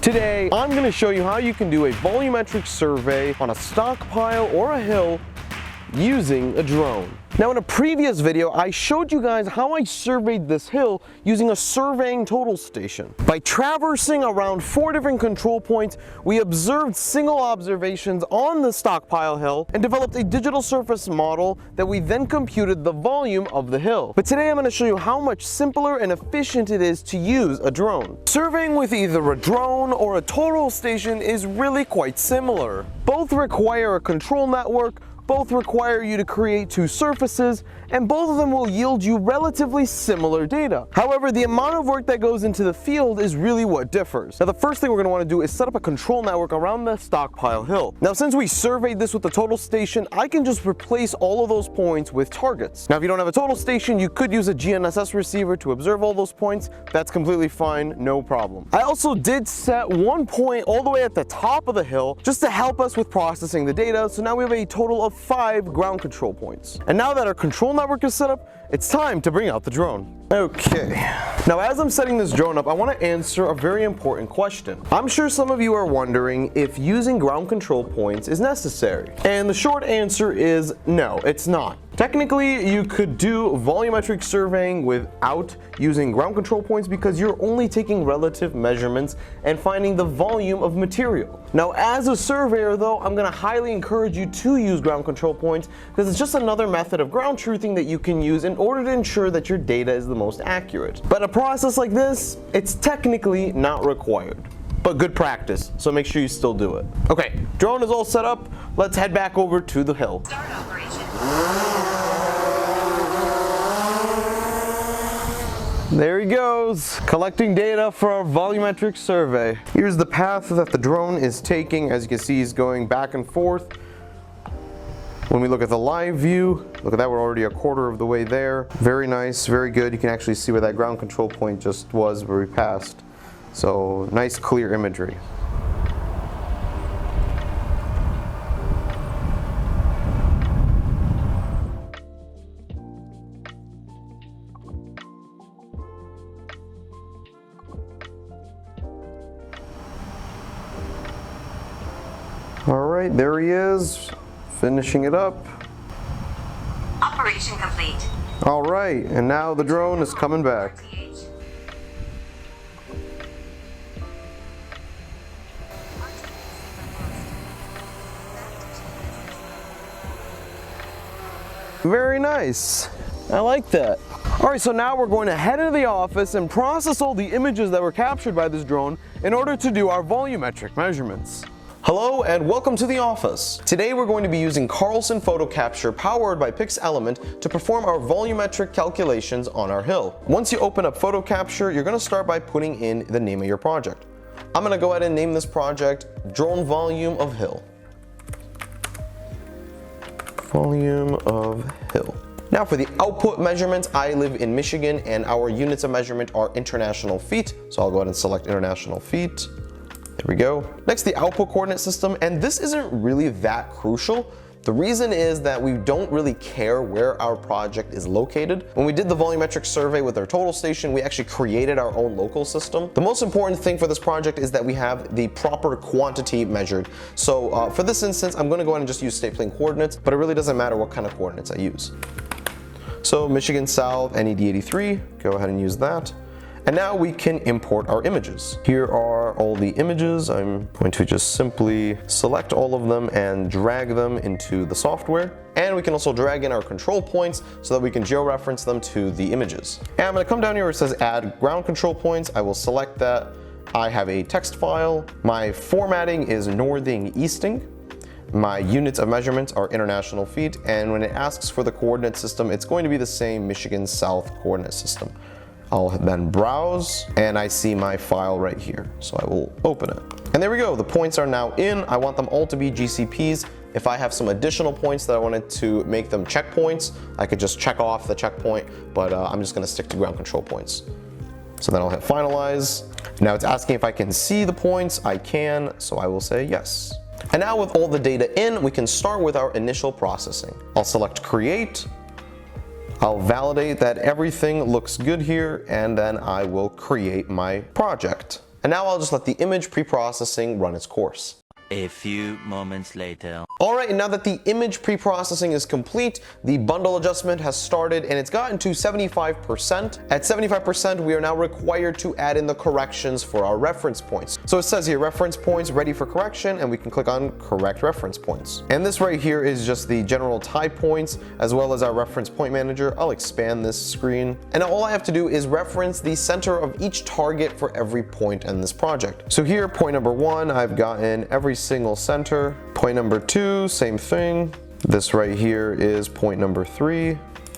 Today, I'm going to show you how you can do a volumetric survey on a stockpile or a hill using a drone. Now, in a previous video, I showed you guys how I surveyed this hill using a surveying total station. By traversing around 4 different control points, we observed single observations on the stockpile hill and developed a digital surface model that we then computed the volume of the hill. But today I'm going to show you how much simpler and efficient it is to use a drone. Surveying with either a drone or a total station is really quite similar. Both require a control network, both require you to create 2 surfaces, and both of them will yield you relatively similar data. However, the amount of work that goes into the field is really what differs. Now, the first thing we're going to want to do is set up a control network around the stockpile hill. Now, since we surveyed this with the total station, I can just replace all of those points with targets. Now, if you don't have a total station, you could use a GNSS receiver to observe all those points. That's completely fine, no problem. I also did set 1 point all the way at the top of the hill just to help us with processing the data, so now we have a total of 5 ground control points. And now that our control network is set up, it's time to bring out the drone. Okay, now as I'm setting this drone up, I want to answer a very important question. I'm sure some of you are wondering if using ground control points is necessary. And the short answer is no, it's not. Technically, you could do volumetric surveying without using ground control points because you're only taking relative measurements and finding the volume of material. Now, as a surveyor though, I'm going to highly encourage you to use ground control points because it's just another method of ground truthing that you can use in order to ensure that your data is the most accurate. But a process like this, it's technically not required. But good practice, so make sure you still do it. Okay, drone is all set up. Let's head back over to the hill. Start operation. There he goes, collecting data for our volumetric survey. Here's the path that the drone is taking. As you can see, he's going back and forth. When we look at the live view, look at that, we're already a quarter of the way there. Very nice, very good. You can actually see where that ground control point just was where we passed. So nice clear imagery. All right, there he is, finishing it up. Operation complete. All right, and now the drone is coming back. Very nice. I like that. All right, so now we're going to head into the office and process all the images that were captured by this drone in order to do our volumetric measurements. Hello and welcome to the office. Today we're going to be using Carlson Photo Capture powered by PixElement to perform our volumetric calculations on our hill. Once you open up Photo Capture, you're going to start by putting in the name of your project. I'm going to go ahead and name this project Drone Volume of Hill. Volume of Hill. Now for the output measurements, I live in Michigan and our units of measurement are international feet. So I'll go ahead and select international feet. There we go. Next, the output coordinate system, and this isn't really that crucial. The reason is that we don't really care where our project is located. When we did the volumetric survey with our total station, we actually created our own local system. The most important thing for this project is that we have the proper quantity measured. So for this instance, I'm going to go ahead and just use state plane coordinates, but it really doesn't matter what kind of coordinates I use. So Michigan South, NED 83, go ahead and use that. And now we can import our images. Here are all the images. I'm going to just simply select all of them and drag them into the software. And we can also drag in our control points so that we can georeference them to the images. And I'm going to come down here where it says add ground control points. I will select that. I have a text file. My formatting is northing easting. My units of measurements are international feet. And when it asks for the coordinate system, it's going to be the same Michigan South coordinate system. I'll then browse and I see my file right here. So I will open it. And there we go. The points are now in. I want them all to be GCPs. If I have some additional points that I wanted to make them checkpoints, I could just check off the checkpoint, but I'm just going to stick to ground control points. So then I'll hit finalize. Now it's asking if I can see the points. I can, so I will say yes. And now with all the data in, we can start with our initial processing. I'll select create. I'll validate that everything looks good here, and then I will create my project. And now I'll just let the image pre-processing run its course. A few moments later. Alright, and now that the image pre-processing is complete, the bundle adjustment has started and it's gotten to 75%. At 75%, we are now required to add in the corrections for our reference points. So it says here, reference points ready for correction, and we can click on correct reference points. And this right here is just the general tie points, as well as our reference point manager. I'll expand this screen. And now all I have to do is reference the center of each target for every point in this project. So here, point number 1, I've gotten every single center. Point number 2, same thing. This right here is point number 3,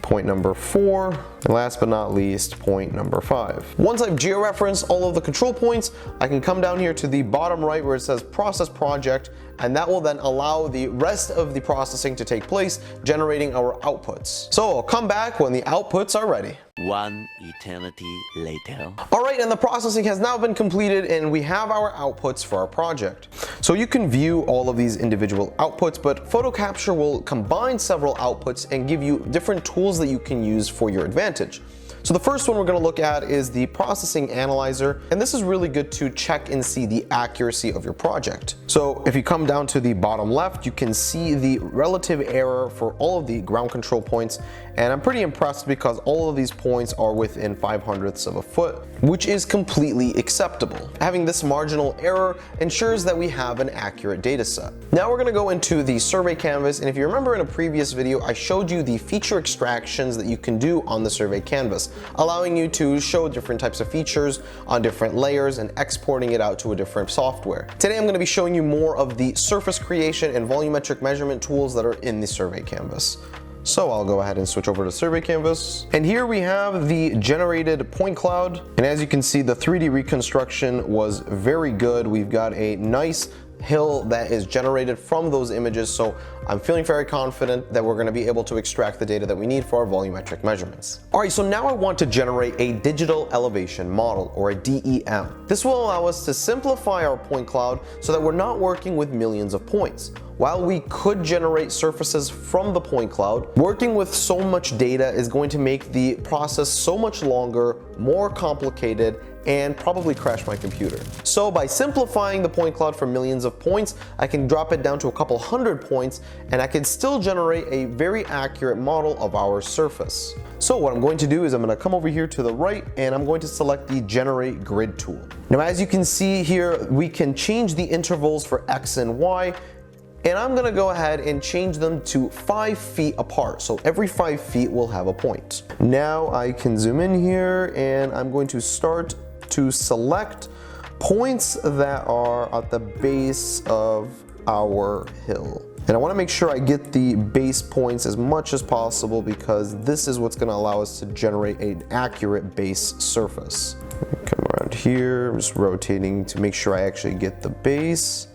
point number 4, and last but not least, point number 5. Once I've georeferenced all of the control points, I can come down here to the bottom right where it says process project, and that will then allow the rest of the processing to take place, generating our outputs. So I'll come back when the outputs are ready. One eternity later. Alright, and the processing has now been completed and we have our outputs for our project. So you can view all of these individual outputs, but Photo Capture will combine several outputs and give you different tools that you can use for your advantage. So the first one we're going to look at is the processing analyzer, and this is really good to check and see the accuracy of your project. So if you come down to the bottom left, you can see the relative error for all of the ground control points, and I'm pretty impressed because all of these points are within 5/100ths of a foot, which is completely acceptable. Having this marginal error ensures that we have an accurate data set. Now we're going to go into the survey canvas, and if you remember in a previous video, I showed you the feature extractions that you can do on the survey canvas, allowing you to show different types of features on different layers and exporting it out to a different software. Today I'm going to be showing you more of the surface creation and volumetric measurement tools that are in the survey canvas. So I'll go ahead and switch over to survey canvas. And here we have the generated point cloud. And as you can see, the 3D reconstruction was very good. We've got a nice hill that is generated from those images, so I'm feeling very confident that we're going to be able to extract the data that we need for our volumetric measurements. Alright, so now I want to generate a digital elevation model, or a DEM. This will allow us to simplify our point cloud so that we're not working with millions of points. While we could generate surfaces from the point cloud, working with so much data is going to make the process so much longer, more complicated, and probably crash my computer. So by simplifying the point cloud from millions of points, I can drop it down to a couple hundred points, and I can still generate a very accurate model of our surface. So what I'm going to do is I'm going to come over here to the right, and I'm going to select the Generate Grid tool. Now as you can see here, we can change the intervals for X and Y, and I'm going to go ahead and change them to 5 feet apart. So every 5 feet will have a point. Now I can zoom in here, and I'm going to start to select points that are at the base of our hill. And I want to make sure I get the base points as much as possible, because this is what's going to allow us to generate an accurate base surface. Come around here, I'm just rotating to make sure I actually get the base.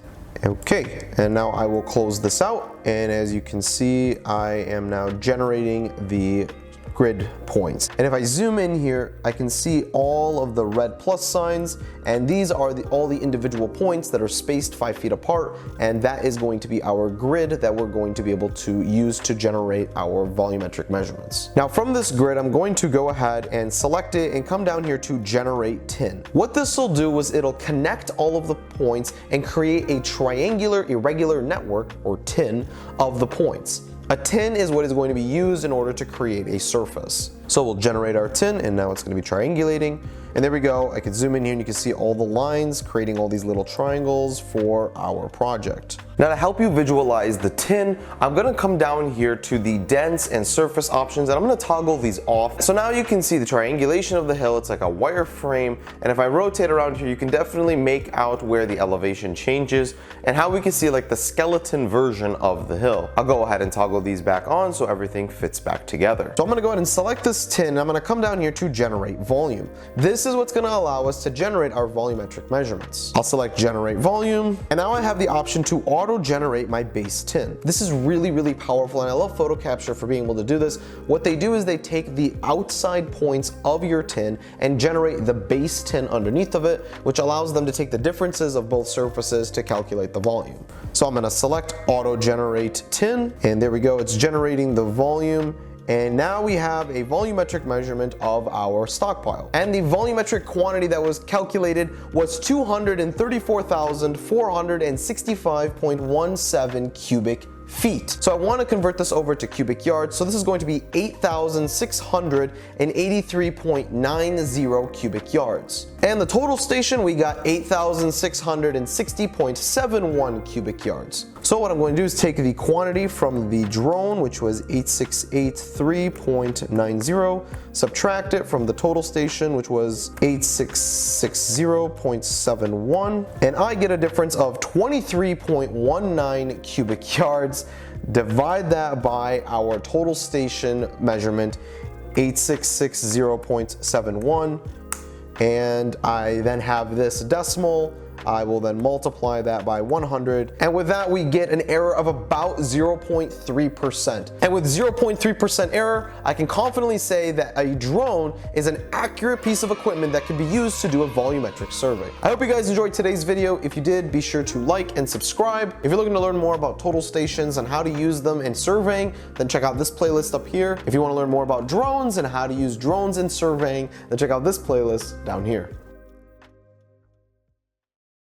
Okay, and now I will close this out, and as you can see, I am now generating the grid points. And if I zoom in here, I can see all of the red plus signs, and these are all the individual points that are spaced 5 feet apart, and that is going to be our grid that we're going to be able to use to generate our volumetric measurements. Now from this grid, I'm going to go ahead and select it and come down here to generate tin. What this will do is it'll connect all of the points and create a triangular irregular network, or tin, of the points. A tin is what is going to be used in order to create a surface. So we'll generate our tin, and now it's going to be triangulating. And there we go. I can zoom in here and you can see all the lines creating all these little triangles for our project. Now to help you visualize the tin, I'm going to come down here to the dense and surface options, and I'm going to toggle these off. So now you can see the triangulation of the hill. It's like a wireframe, and if I rotate around here, you can definitely make out where the elevation changes and how we can see like the skeleton version of the hill. I'll go ahead and toggle these back on so everything fits back together. So I'm going to go ahead and select this tin, and I'm going to come down here to generate volume. This is what's going to allow us to generate our volumetric measurements. I'll select generate volume, and now I have the option to auto-generate my base tin. This is really, really powerful, and I love Photo Capture for being able to do this. What they do is they take the outside points of your tin and generate the base tin underneath of it, which allows them to take the differences of both surfaces to calculate the volume. So I'm going to select auto-generate tin, and there we go. It's generating the volume And now we have a volumetric measurement of our stockpile. And the volumetric quantity that was calculated was 234,465.17 cubic feet. So I want to convert this over to cubic yards. So this is going to be 8,683.90 cubic yards. And the total station, we got 8,660.71 cubic yards. So what I'm going to do is take the quantity from the drone, which was 8683.90, subtract it from the total station, which was 8660.71, and I get a difference of 23.19 cubic yards. Divide that by our total station measurement, 8660.71, and I then have this decimal. I will then multiply that by 100, and with that we get an error of about 0.3%. And with 0.3% error, I can confidently say that a drone is an accurate piece of equipment that can be used to do a volumetric survey. I hope you guys enjoyed today's video. If you did, be sure to like and subscribe. If you're looking to learn more about total stations and how to use them in surveying, then check out this playlist up here. If you want to learn more about drones and how to use drones in surveying, then check out this playlist down here.